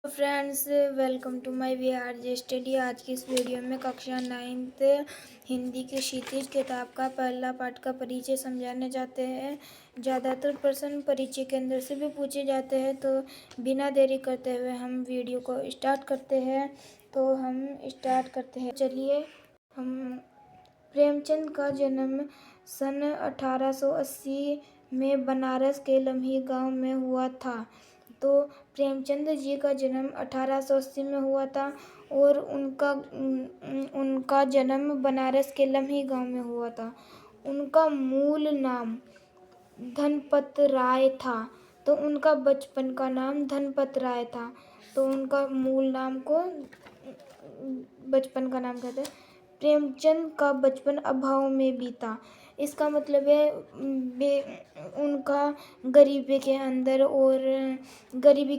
Friends, welcome to my VRJ study. आज की इस वीडियो में कक्षा 9th हिंदी की क्षितिज किताब का पहला पाठ का परिचय समझाने जाते हैं। ज़्यादातर प्रश्न परिचय के अंदर से भी पूछे जाते हैं, तो बिना देरी करते हुए हम वीडियो को स्टार्ट करते हैं। चलिए, हम प्रेमचंद का जन्म सन 1880 में बनारस के लम्ही गांव में हुआ था। तो प्रेमचंद जी का जन्म 1880 में हुआ था और उनका जन्म बनारस के लम्ही गांव में हुआ था। उनका मूल नाम धनपत राय था, तो उनका बचपन का नाम धनपत राय था। तो उनका मूल नाम को बचपन का नाम कहते हैं। प्रेमचंद का बचपन अभाव में बीता। इसका मतलब है उनका गरीबी के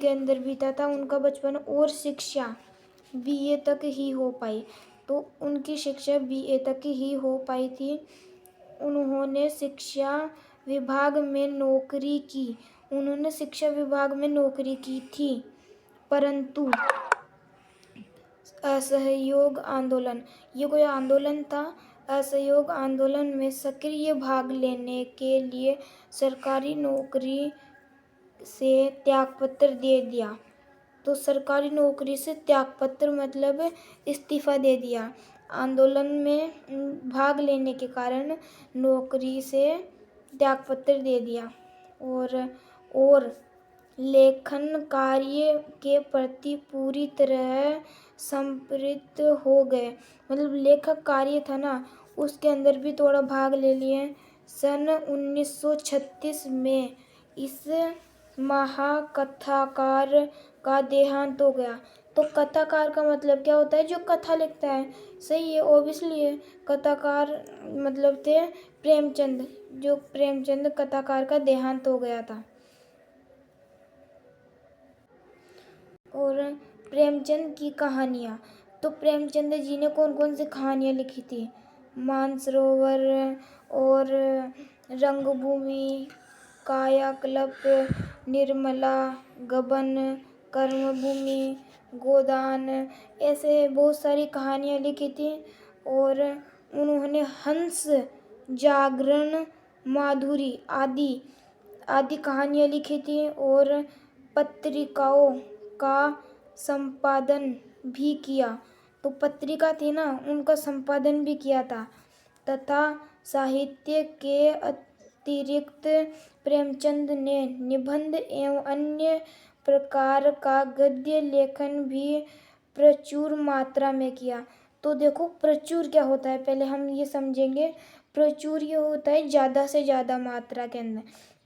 अंदर बीता था उनका बचपन, और शिक्षा बीए तक ही हो पाई। तो उनकी शिक्षा बीए तक ही हो पाई थी। उन्होंने शिक्षा विभाग में नौकरी की थी, परंतु असहयोग आंदोलन, ये कोई आंदोलन था, असहयोग आंदोलन में सक्रिय भाग लेने के लिए सरकारी नौकरी से त्यागपत्र दे दिया। तो सरकारी नौकरी से त्यागपत्र मतलब इस्तीफा दे दिया। आंदोलन में भाग लेने के कारण नौकरी से त्यागपत्र दे दिया। और लेखन कार्य के प्रति पूरी तरह समर्पित हो गए। मतलब लेखक कार्य था ना, उसके अंदर भी थोड़ा भाग ले लिए। सन 1936 में इस महाकथाकार का देहांत हो गया। तो कथाकार का मतलब क्या होता है? जो कथा लिखता है। सही है, ओबियसली है। कथाकार मतलब थे प्रेमचंद। जो प्रेमचंद कथाकार का देहांत हो गया था। और प्रेमचंद की कहानियाँ, तो प्रेमचंद जी ने कौन कौन सी कहानियाँ लिखी थी? मानसरोवर और रंगभूमि, कायाकल्प, निर्मला, गबन, कर्मभूमि, गोदान, ऐसे बहुत सारी कहानियाँ लिखी थी। और उन्होंने हंस, जागरण, माधुरी आदि कहानियाँ लिखी थी। और पत्रिकाओं का संपादन भी किया। तो पत्रिका थी ना, उनका संपादन भी किया था। तथा साहित्य के अतिरिक्त प्रेमचंद ने निबंध एवं अन्य प्रकार का गद्य लेखन भी प्रचुर मात्रा में किया। तो देखो, प्रचुर क्या होता है पहले हम ये समझेंगे। प्रचुर ये होता है ज़्यादा से ज़्यादा मात्रा के अंदर।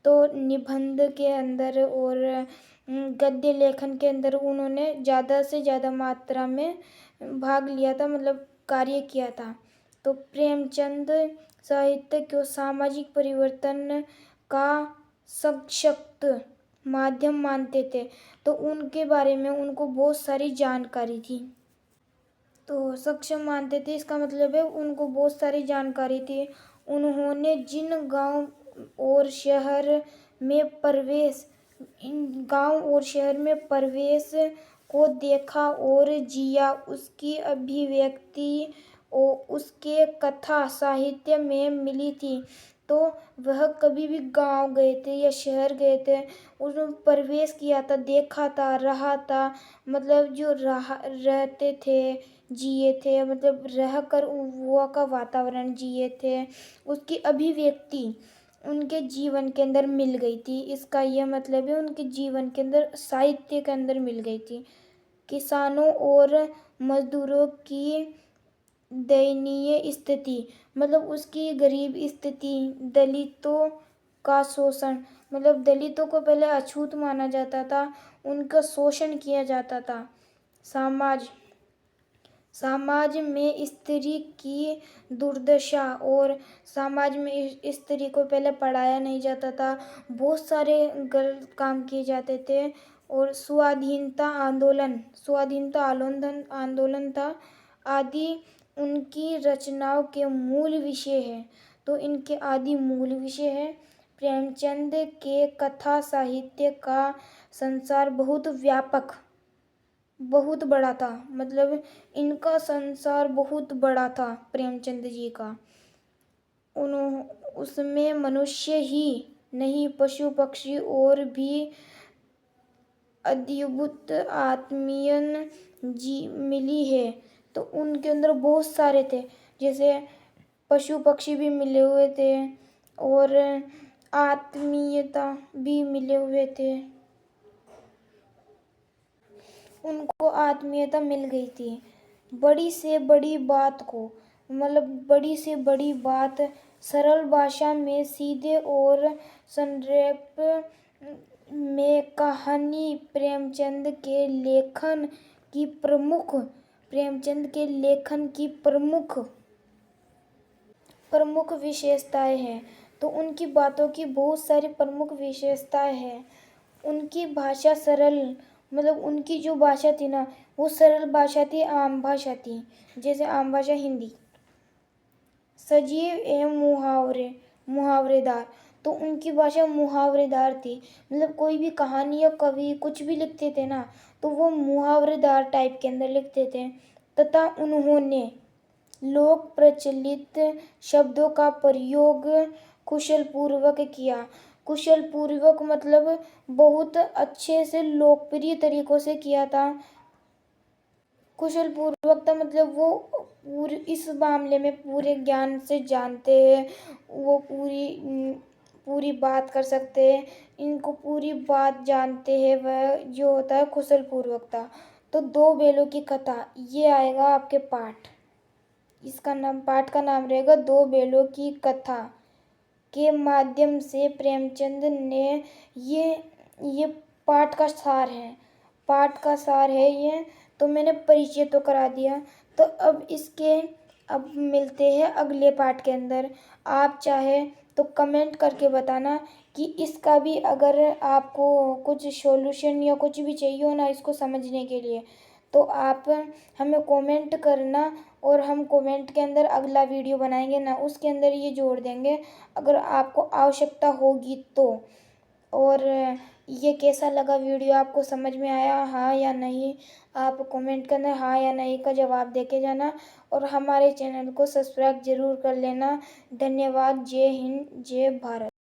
तो निबंध के अंदर और गद्य लेखन के अंदर उन्होंने ज़्यादा से ज़्यादा मात्रा में भाग लिया था, मतलब कार्य किया था। तो प्रेमचंद साहित्य को सामाजिक परिवर्तन का सशक्त माध्यम मानते थे। तो उनके बारे में उनको बहुत सारी जानकारी थी। तो सक्षम मानते थे, इसका मतलब है उनको बहुत सारी जानकारी थी। उन्होंने जिन गांव और शहर में प्रवेश को देखा और जिया, उसकी अभिव्यक्ति और उसके कथा साहित्य में मिली थी। तो वह कभी भी गांव गए थे या शहर गए थे, उसमें प्रवेश किया था, देखा था, रहा था। मतलब जो रहते थे, जिए थे, मतलब रह कर वो का वातावरण जिए थे, उसकी अभिव्यक्ति उनके जीवन के अंदर मिल गई थी। इसका यह मतलब है उनके जीवन के अंदर, साहित्य के अंदर मिल गई थी। किसानों और मजदूरों की दयनीय स्थिति, मतलब उसकी गरीब स्थिति, दलितों का शोषण, मतलब दलितों को पहले अछूत माना जाता था, उनका शोषण किया जाता था। समाज में स्त्री की दुर्दशा, और समाज में स्त्री को पहले पढ़ाया नहीं जाता था, बहुत सारे गलत काम किए जाते थे। और स्वाधीनता आंदोलन था आदि उनकी रचनाओं के मूल विषय है। तो इनके आदि मूल विषय है। प्रेमचंद के कथा साहित्य का संसार बहुत व्यापक बहुत बड़ा था, मतलब इनका संसार बहुत बड़ा था प्रेमचंद जी का। उन्हों उसमें मनुष्य ही नहीं, पशु पक्षी और भी अद्भुत आत्मीयन जी मिली है। तो उनके अंदर बहुत सारे थे, जैसे पशु पक्षी भी मिले हुए थे और आत्मीयता भी मिले हुए थे। उनको आत्मीयता मिल गई थी। बड़ी से बड़ी बात को, मतलब बड़ी से बड़ी बात सरल भाषा में, सीधे और संक्षेप में कहानी प्रेमचंद के लेखन की प्रमुख विशेषताएं हैं। तो उनकी बातों की बहुत सारी प्रमुख विशेषताएं हैं। उनकी भाषा सरल, मतलब उनकी जो भाषा थी ना, वो सरल भाषा थी, आम भाषा थी, जैसे आम भाषा हिंदी। सजीव एवं मुहावरेदार, तो उनकी भाषा मुहावरेदार थी, मतलब कोई भी कहानी या कवि कुछ भी लिखते थे ना, तो वो मुहावरेदार टाइप के अंदर लिखते थे। तथा उन्होंने लोक प्रचलित शब्दों का प्रयोग कुशल पूर्वक किया। कुशल पूर्वक मतलब बहुत अच्छे से लोकप्रिय तरीकों से किया था। कुशल पूर्वक था मतलब वो पूरे इस मामले में पूरे ज्ञान से जानते हैं, वो पूरी बात कर सकते हैं, इनको पूरी बात जानते हैं, वह जो होता है कुशल पूर्वकता। तो दो बेलों की कथा, ये आएगा आपके पाठ, इसका नाम, पाठ का नाम रहेगा दो बेलों की कथा के माध्यम से प्रेमचंद ने ये पाठ का सार है, ये। तो मैंने परिचय तो करा दिया, तो अब मिलते हैं अगले पाठ के अंदर। आप चाहे तो कमेंट करके बताना कि इसका भी अगर आपको कुछ सॉल्यूशन या कुछ भी चाहिए हो ना इसको समझने के लिए, तो आप हमें कमेंट करना, और हम कमेंट के अंदर अगला वीडियो बनाएंगे ना, उसके अंदर ये जोड़ देंगे अगर आपको आवश्यकता होगी तो। और ये कैसा लगा वीडियो, आपको समझ में आया हाँ या नहीं, आप कमेंट के अंदर हाँ या नहीं का जवाब देके जाना, और हमारे चैनल को सब्सक्राइब जरूर कर लेना। धन्यवाद। जय हिंद, जय भारत।